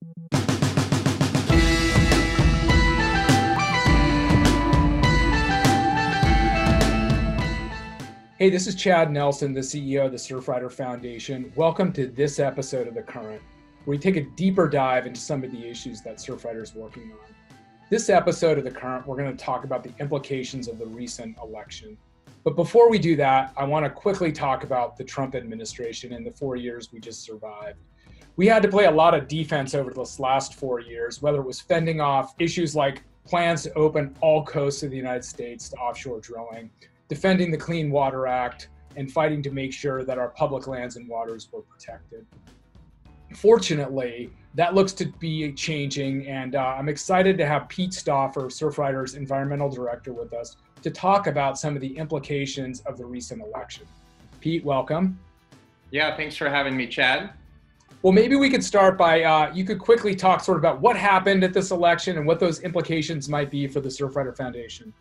Hey, this is Chad Nelsen, the CEO of the Surfrider Foundation. Welcome to this episode of The Current, where we take a deeper dive into some of the issues that Surfrider is working on. This episode of The Current, we're going to talk about the implications of the recent election. But before we do that, I want to quickly talk about the Trump administration and the 4 years we just survived. We had to play a lot of defense over this last 4 years, whether it was fending off issues like plans to open all coasts of the United States to offshore drilling, defending the Clean Water Act, and fighting to make sure that our public lands and waters were protected. Fortunately, that looks to be changing, and I'm excited to have Pete Stauffer, Surfrider's environmental director, with us to talk about some of the implications of the recent election. Pete, welcome. Yeah, thanks for having me, Chad. Well, maybe we could start by, you could quickly talk sort of about what happened at this election and what those implications might be for the Surfrider Foundation.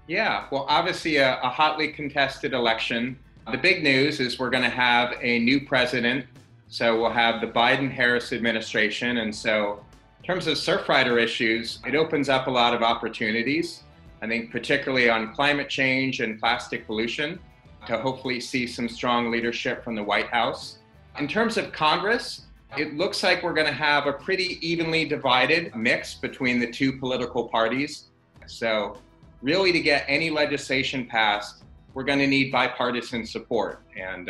Yeah, well, obviously a hotly contested election. The big news is we're going to have a new president. So we'll have the Biden-Harris administration. And so in terms of Surfrider issues, it opens up a lot of opportunities, I think particularly on climate change and plastic pollution, to hopefully see some strong leadership from the White House. In terms of Congress, it looks like we're going to have a pretty evenly divided mix between the two political parties. So really, to get any legislation passed, we're going to need bipartisan support and,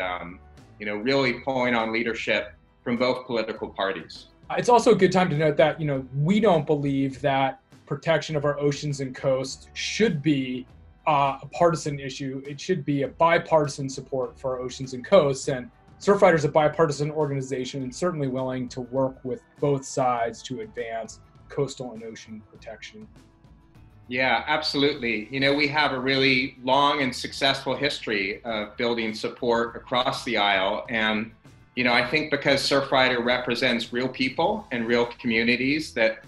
really pulling on leadership from both political parties. It's also a good time to note that, we don't believe that protection of our oceans and coasts should be a partisan issue. It should be a bipartisan support for our oceans and coasts. And Surfrider is a bipartisan organization and certainly willing to work with both sides to advance coastal and ocean protection. Yeah, absolutely. We have a really long and successful history of building support across the aisle. And, I think because Surfrider represents real people and real communities that,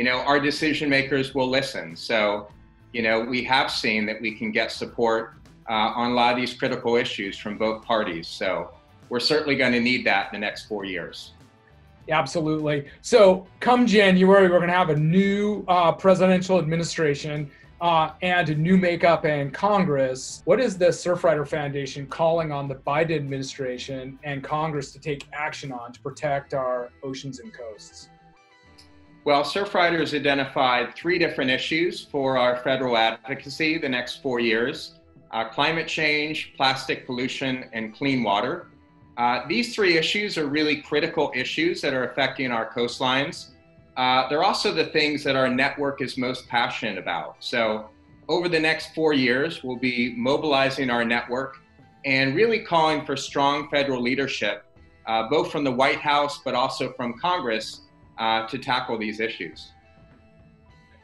our decision makers will listen. So, we have seen that we can get support on a lot of these critical issues from both parties. So we're certainly going to need that in the next 4 years. Absolutely. So come January, we're going to have a new presidential administration and a new makeup in Congress. What is the Surfrider Foundation calling on the Biden administration and Congress to take action on to protect our oceans and coasts? Well, Surfrider has identified 3 different issues for our federal advocacy the next 4 years: climate change, plastic pollution, and clean water. These 3 issues are really critical issues that are affecting our coastlines. They're also the things that our network is most passionate about. So over the next 4 years, we'll be mobilizing our network and really calling for strong federal leadership, both from the White House, but also from Congress, to tackle these issues.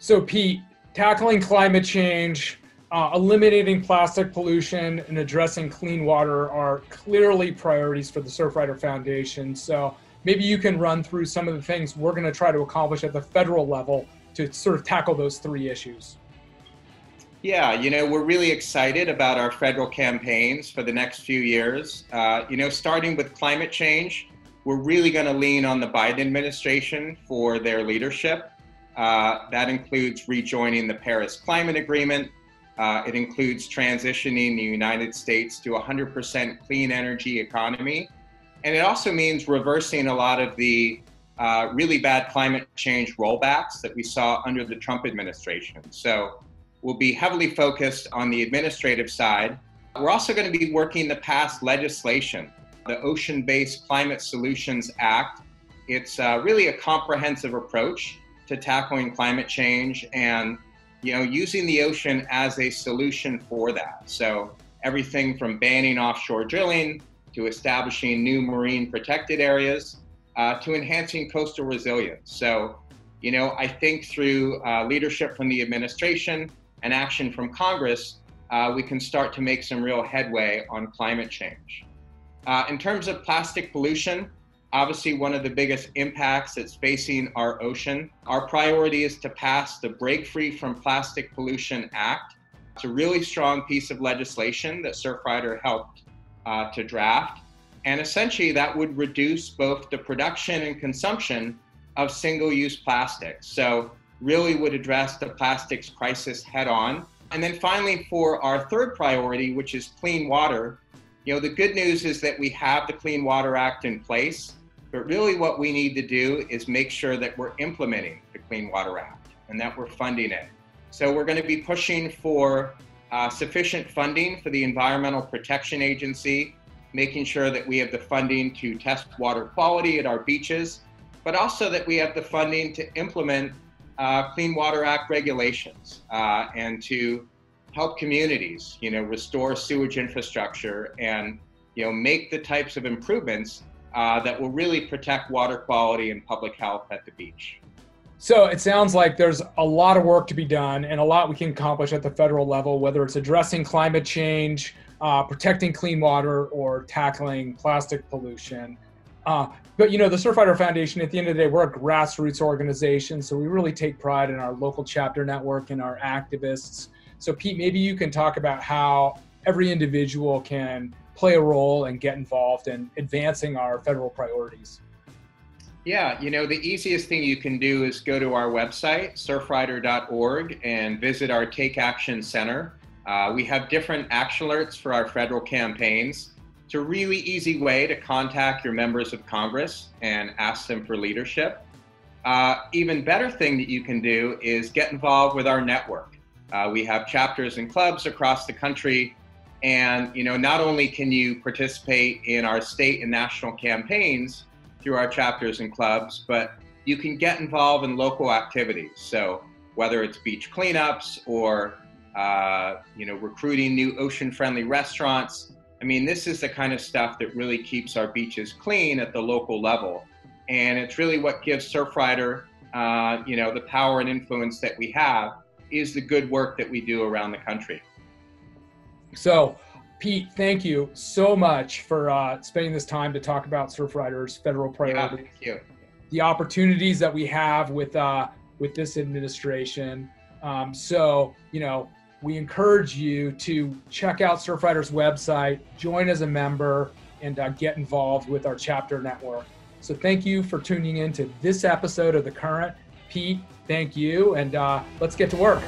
So Pete, tackling climate change, eliminating plastic pollution and addressing clean water are clearly priorities for the Surfrider Foundation. So maybe you can run through some of the things we're going to try to accomplish at the federal level to sort of tackle those 3 issues. Yeah, we're really excited about our federal campaigns for the next few years. Starting with climate change, we're really going to lean on the Biden administration for their leadership. That includes rejoining the Paris Climate Agreement. It includes transitioning the United States to a 100% clean energy economy. And it also means reversing a lot of the really bad climate change rollbacks that we saw under the Trump administration. So we'll be heavily focused on the administrative side. We're also going to be working to pass legislation, the Ocean-Based Climate Solutions Act. It's really a comprehensive approach to tackling climate change and using the ocean as a solution for that. So everything from banning offshore drilling to establishing new marine protected areas to enhancing coastal resilience. So, I think through leadership from the administration and action from Congress, we can start to make some real headway on climate change. In terms of plastic pollution, obviously one of the biggest impacts that's facing our ocean. Our priority is to pass the Break Free from Plastic Pollution Act. It's a really strong piece of legislation that Surfrider helped to draft. And essentially that would reduce both the production and consumption of single-use plastics. So really would address the plastics crisis head on. And then finally, for our third priority, which is clean water, the good news is that we have the Clean Water Act in place, but really what we need to do is make sure that we're implementing the Clean Water Act and that we're funding it. So we're going to be pushing for sufficient funding for the Environmental Protection Agency, making sure that we have the funding to test water quality at our beaches, but also that we have the funding to implement Clean Water Act regulations and to help communities, restore sewage infrastructure and, make the types of improvements that will really protect water quality and public health at the beach. So it sounds like there's a lot of work to be done and a lot we can accomplish at the federal level, whether it's addressing climate change, protecting clean water, or tackling plastic pollution. But the Surfrider Foundation, at the end of the day, we're a grassroots organization, so we really take pride in our local chapter network and our activists. So Pete, maybe you can talk about how every individual can play a role and get involved in advancing our federal priorities. Yeah, the easiest thing you can do is go to our website, surfrider.org, and visit our Take Action Center. We have different action alerts for our federal campaigns. It's a really easy way to contact your members of Congress and ask them for leadership. Even better thing that you can do is get involved with our network. We have chapters and clubs across the country, and not only can you participate in our state and national campaigns through our chapters and clubs, but you can get involved in local activities. So whether it's beach cleanups or recruiting new ocean-friendly restaurants, this is the kind of stuff that really keeps our beaches clean at the local level. And it's really what gives Surfrider, the power and influence that we have is the good work that we do around the country. So, Pete, thank you so much for spending this time to talk about Surfrider's federal priorities. Yeah, thank you. The opportunities that we have with this administration. We encourage you to check out Surfrider's website, join as a member, and get involved with our chapter network. So thank you for tuning in to this episode of The Current. Pete, thank you, and let's get to work.